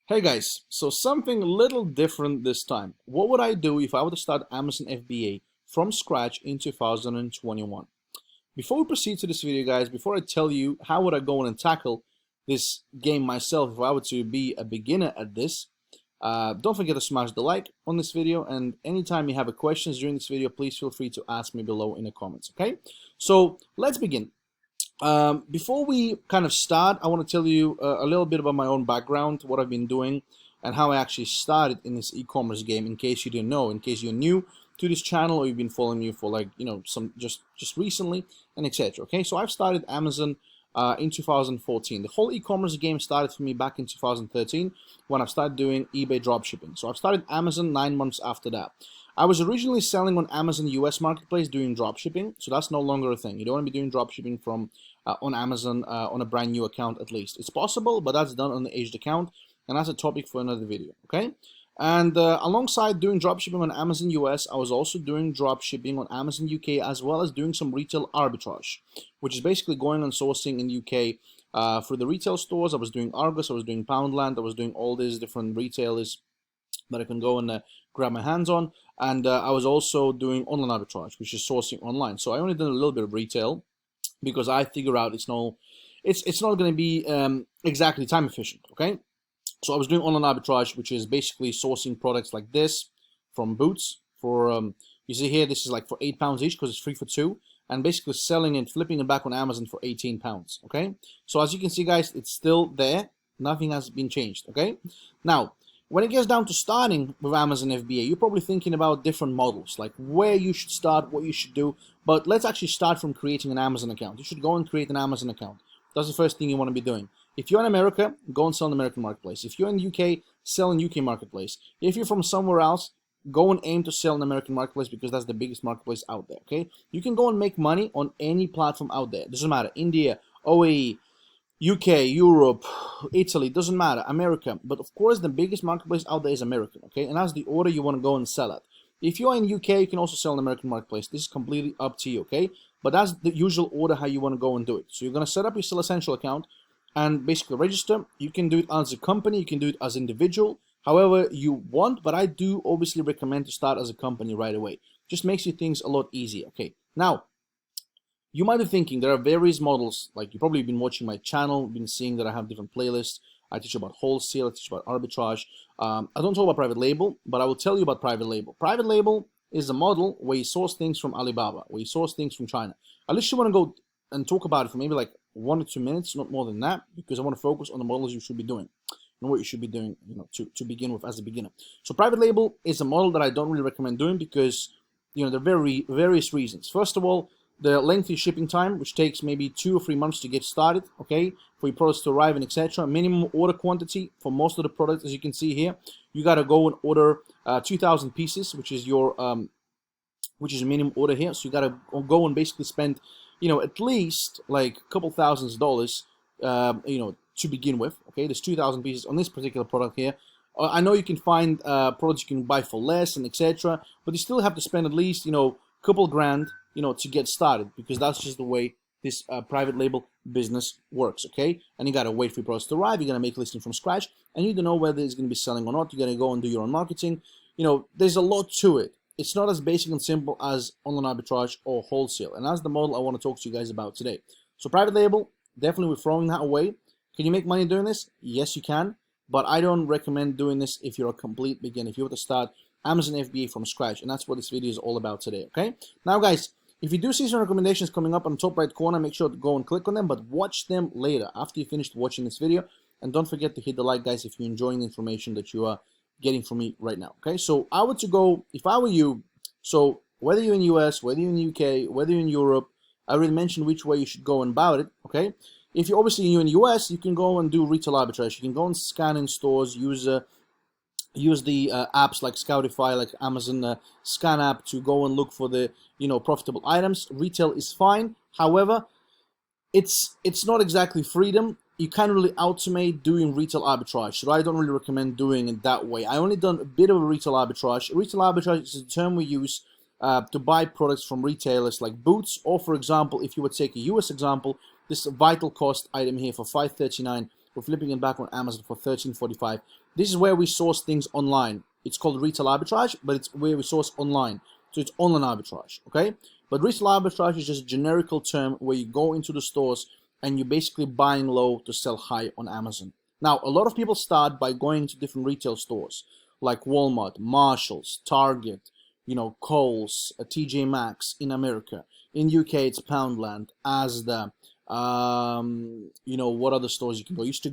Hey guys, so something a little different this time. What would I do if I were to start Amazon FBA from scratch in 2021? Before we proceed to this video, guys, before I tell you how would I go in and tackle this game myself if I were to be a beginner at this, don't forget to smash the like on this video, and anytime you have questions during this video, please feel free to ask me below in the comments, okay? So let's begin. Before we kind of start, I want to tell you a little bit about my own background, what I've been doing, and how I actually started in this e-commerce game, in case you didn't know, in case you're new to this channel or you've been following me for some just recently, and etc. Okay, so I've started Amazon in 2014. The whole e-commerce game started for me back in 2013 when I started doing eBay dropshipping. So I've started Amazon 9 months after that. I was originally selling on Amazon US marketplace doing dropshipping, so that's no longer a thing. You don't want to be doing dropshipping from on Amazon on a brand new account. At least it's possible, but that's done on the aged account, and that's a topic for another video. Okay, and alongside doing dropshipping on Amazon US, I was also doing dropshipping on Amazon UK, as well as doing some retail arbitrage, which is basically going and sourcing in UK for the retail stores. I was doing Argos, I was doing Poundland, I was doing all these different retailers that I can go and grab my hands on, and I was also doing online arbitrage, which is sourcing online. So I only did a little bit of retail because I figure out it's not going to be exactly time efficient. Okay, so I was doing online arbitrage, which is basically sourcing products like this from Boots for you see here, this is like for £8 each because it's 3 for 2, and basically selling and flipping it back on Amazon for £18. Okay, so as you can see, guys, it's still there. Nothing has been changed. Okay, now when it gets down to starting with Amazon FBA, you're probably thinking about different models, like where you should start, what you should do. But let's actually start from creating an Amazon account. You should go and create an Amazon account. That's the first thing you want to be doing. If you're in America, go and sell in American marketplace. If you're in the UK, sell in UK marketplace. If you're from somewhere else, go and aim to sell in American marketplace because that's the biggest marketplace out there. Okay, you can go and make money on any platform out there. It doesn't matter, India, OAE, UK, Europe, Italy, doesn't matter, America. But of course, the biggest marketplace out there is American, okay? And that's the order you want to go and sell at. If you're in UK, you can also sell in American marketplace. This is completely up to you, okay? But that's the usual order how you want to go and do it. So you're going to set up your Sell Essential account and basically register. You can do it as a company, you can do it as individual, however you want, but I do obviously recommend to start as a company right away. Just makes you things a lot easier, okay? Now, you might be thinking there are various models, like you've probably been watching my channel, been seeing that I have different playlists. I teach about wholesale, I teach about arbitrage. I don't talk about private label, but I will tell you about private label. Private label is a model where you source things from Alibaba, where you source things from China. I literally want to go and talk about it for maybe like 1 or 2 minutes, not more than that, because I want to focus on the models you should be doing and what you should be doing, to begin with as a beginner. So private label is a model that I don't really recommend doing because, there are various reasons. First of all, the lengthy shipping time, which takes maybe 2 or 3 months to get started, okay, for your products to arrive and etc. Minimum order quantity for most of the products, as you can see here, you got to go and order 2,000 pieces, which is your minimum order here. So you got to go and basically spend, at least like a couple $1,000s, to begin with. Okay, there's 2,000 pieces on this particular product here. I know you can find products you can buy for less and etc. But you still have to spend at least, couple grand, to get started, because that's just the way this private label business works, okay? And you gotta wait for your products to arrive, you're gonna make a listing from scratch, and you don't know whether it's gonna be selling or not. You gotta go and do your own marketing. There's a lot to it. It's not as basic and simple as online arbitrage or wholesale, and that's the model I want to talk to you guys about today. So private label, definitely we're throwing that away. Can you make money doing this? Yes, you can, but I don't recommend doing this if you're a complete beginner, if you want to start Amazon FBA from scratch, and that's what this video is all about today, okay? Now, guys, if you do see some recommendations coming up on the top right corner, make sure to go and click on them, but watch them later after you finished watching this video. And don't forget to hit the like, guys, if you're enjoying the information that you are getting from me right now, okay? So I would to go, if I were you, so whether you're in US, whether you're in UK, whether you're in Europe, I already mentioned which way you should go about it, okay? If you're obviously in US, you can go and do retail arbitrage. You can go and scan in stores, use the apps like Scoutify, like Amazon Scan app to go and look for the profitable items. Retail is fine. However, it's not exactly freedom. You can't really automate doing retail arbitrage, so I don't really recommend doing it that way. I only done a bit of a retail arbitrage. Retail arbitrage is a term we use to buy products from retailers like Boots, or for example, if you would take a US example, this vital cost item here for $5.39 we're flipping it back on Amazon for $13.45. This is where we source things online. It's called retail arbitrage, but it's where we source online. So it's online arbitrage, okay? But retail arbitrage is just a generical term where you go into the stores and you're basically buying low to sell high on Amazon. Now, a lot of people start by going to different retail stores like Walmart, Marshalls, Target, Kohl's, TJ Maxx in America. In UK, it's Poundland, Asda. What other stores you can go? I used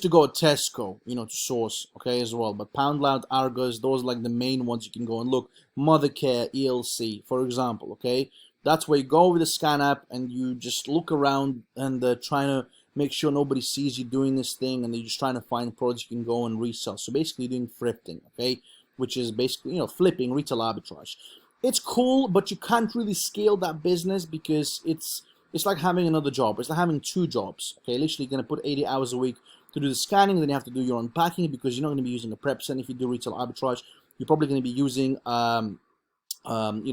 to go at Tesco, to source, okay, as well. But Poundland, Argos, those are like the main ones you can go and look. Mothercare, ELC, for example, okay. That's where you go with the scan app and you just look around and trying to make sure nobody sees you doing this thing, and you're just trying to find products you can go and resell. So basically doing thrifting, okay, which is basically, flipping, retail arbitrage. It's cool, but you can't really scale that business because it's like having another job. It's like having two jobs, okay. Literally you're going to put 80 hours a week to do the scanning, then you have to do your unpacking because you're not going to be using a prep center. If you do retail arbitrage, you're probably going to be using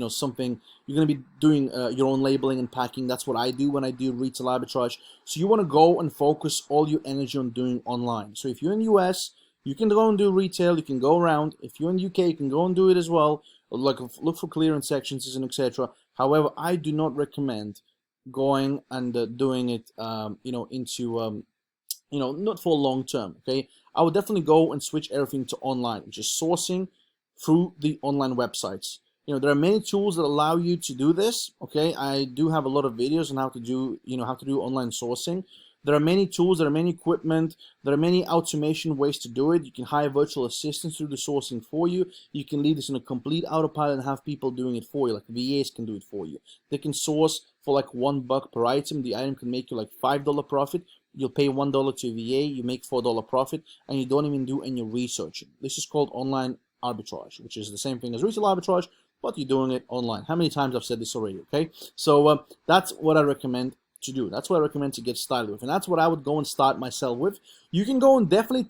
something, you're going to be doing your own labeling and packing. That's what I do when I do retail arbitrage. So you want to go and focus all your energy on doing online. So if you're in the US, you can go and do retail, you can go around. If you're in the UK, you can go and do it as well, like look for clearance sections and etc. However, I do not recommend going and doing it not for long term, okay. I would definitely go and switch everything to online, which is sourcing through the online websites. There are many tools that allow you to do this, okay. I do have a lot of videos on how to do online sourcing. There are many tools, there are many equipment, there are many automation ways to do it. You can hire virtual assistants to do the sourcing for you. You can leave this in a complete autopilot and have people doing it for you, like VAs can do it for you. They can source for like $1 per item. The item can make you like $5 profit. You'll pay $1 to a VA, you make $4 profit, and you don't even do any research. This is called online arbitrage, which is the same thing as retail arbitrage, but you're doing it online. How many times I've said this already, okay? So that's what I recommend to do. That's what I recommend to get started with, and that's what I would go and start myself with. You can go and definitely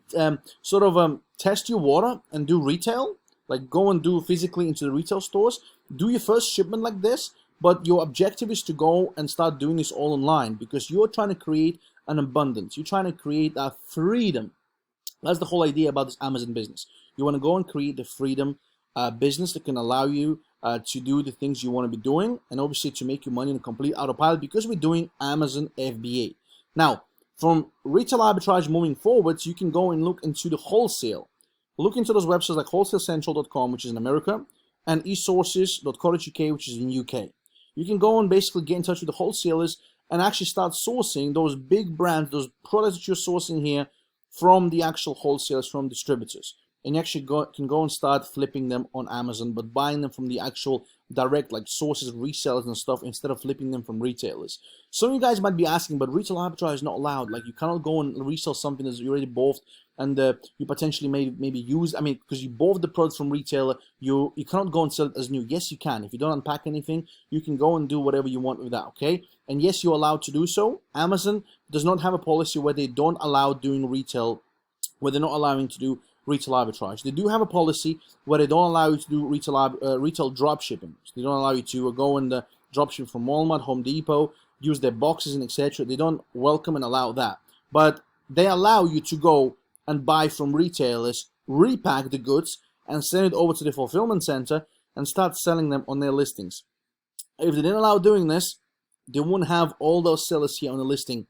test your water and do retail, like go and do physically into the retail stores. Do your first shipment like this, but your objective is to go and start doing this all online because you're trying to create an abundance. You're trying to create that freedom. That's the whole idea about this Amazon business. You want to go and create the freedom business that can allow you to do the things you want to be doing, and obviously to make your money in a complete autopilot because we're doing Amazon FBA. Now, from retail arbitrage moving forwards, you can go and look into the wholesale. Look into those websites like wholesalecentral.com, which is in America, and esources.co.uk, which is in UK. You can go and basically get in touch with the wholesalers and actually start sourcing those big brands, those products that you're sourcing here from the actual wholesalers, from distributors. And you actually can go and start flipping them on Amazon, but buying them from the actual direct, like sources, resellers and stuff, instead of flipping them from retailers. Some of you guys might be asking, but retail arbitrage is not allowed. Like you cannot go and resell something that's already bought and you potentially maybe use, because you bought the product from retailer, you cannot go and sell it as new. Yes, you can. If you don't unpack anything, you can go and do whatever you want with that, okay? And yes, you're allowed to do so. Amazon does not have a policy where they don't allow doing retail, where they're not allowing to do retail arbitrage. They do have a policy where they don't allow you to do retail drop shipping. So they don't allow you to go and drop ship from Walmart, Home Depot, use their boxes and etc. They don't welcome and allow that. But they allow you to go and buy from retailers, repack the goods, and send it over to the fulfillment center and start selling them on their listings. If they didn't allow doing this, they wouldn't have all those sellers here on the listing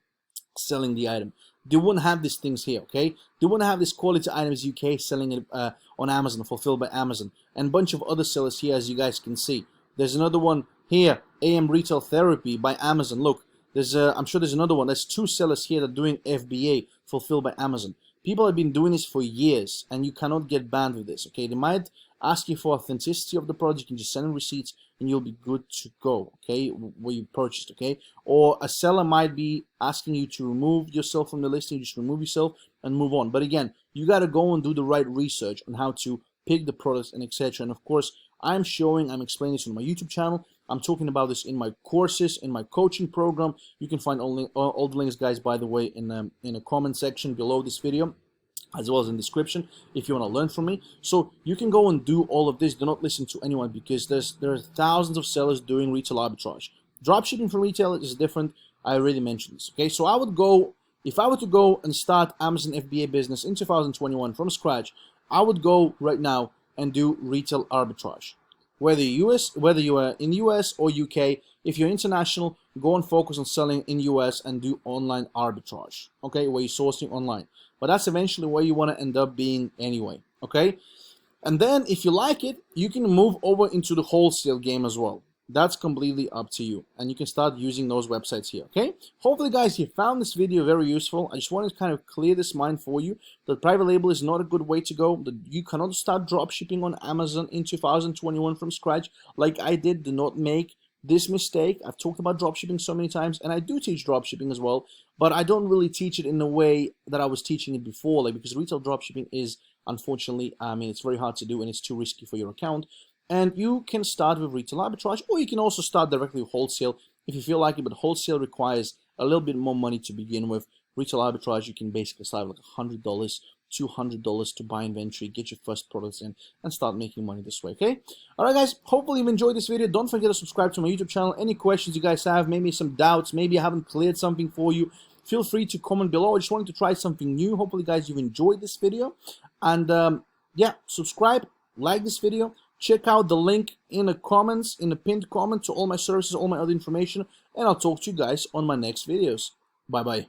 selling the item. They wouldn't have these things here, okay? They wouldn't have this quality items UK selling it on Amazon, fulfilled by Amazon, and a bunch of other sellers here, as you guys can see. There's another one here, AM Retail Therapy by Amazon. Look, there's I'm sure there's another one. There's two sellers here that are doing FBA, fulfilled by Amazon. People have been doing this for years, and you cannot get banned with this, okay? They might ask you for authenticity of the product. You can just send them receipts, and you'll be good to go, okay, where you purchased, okay? Or a seller might be asking you to remove yourself from the listing. You just remove yourself and move on. But again, you got to go and do the right research on how to pick the products and etc. And of course, I'm explaining this on my YouTube channel. I'm talking about this in my courses, in my coaching program. You can find all the links, guys, by the way, in a comment section below this video, as well as in the description, if you want to learn from me. So you can go and do all of this. Do not listen to anyone, because there are thousands of sellers doing retail arbitrage. Dropshipping from retail is different. I already mentioned this, okay? So I would go If I were to go and start Amazon FBA business in 2021 from scratch, I would go right now and do retail arbitrage. Whether you are in US or UK, if you're international, go and focus on selling in US and do online arbitrage, okay, where you're sourcing online. But that's eventually where you want to end up being anyway, okay? And then if you like it, you can move over into the wholesale game as well. That's completely up to you, and you can start using those websites here, okay? Hopefully, guys, you found this video very useful. I just wanted to kind of clear this mind for you that private label is not a good way to go, that you cannot start drop shipping on Amazon in 2021 from scratch like I did. Do not make this mistake. I've talked about drop shipping so many times, and I do teach drop shipping as well, but I don't really teach it in the way that I was teaching it before, like, because retail drop shipping is, unfortunately, I mean, it's very hard to do and it's too risky for your account. And you can start with retail arbitrage, or you can also start directly with wholesale if you feel like it, but wholesale requires a little bit more money to begin with. Retail arbitrage, you can basically start with like $100, $200 to buy inventory, get your first products in, and start making money this way, okay? All right, guys, hopefully you've enjoyed this video. Don't forget to subscribe to my YouTube channel. Any questions you guys have, maybe some doubts, maybe I haven't cleared something for you, feel free to comment below. I just wanted to try something new. Hopefully, guys, you've enjoyed this video. And yeah, subscribe, like this video. Check out the link in the comments, in the pinned comment to all my services, all my other information, and I'll talk to you guys on my next videos. Bye-bye.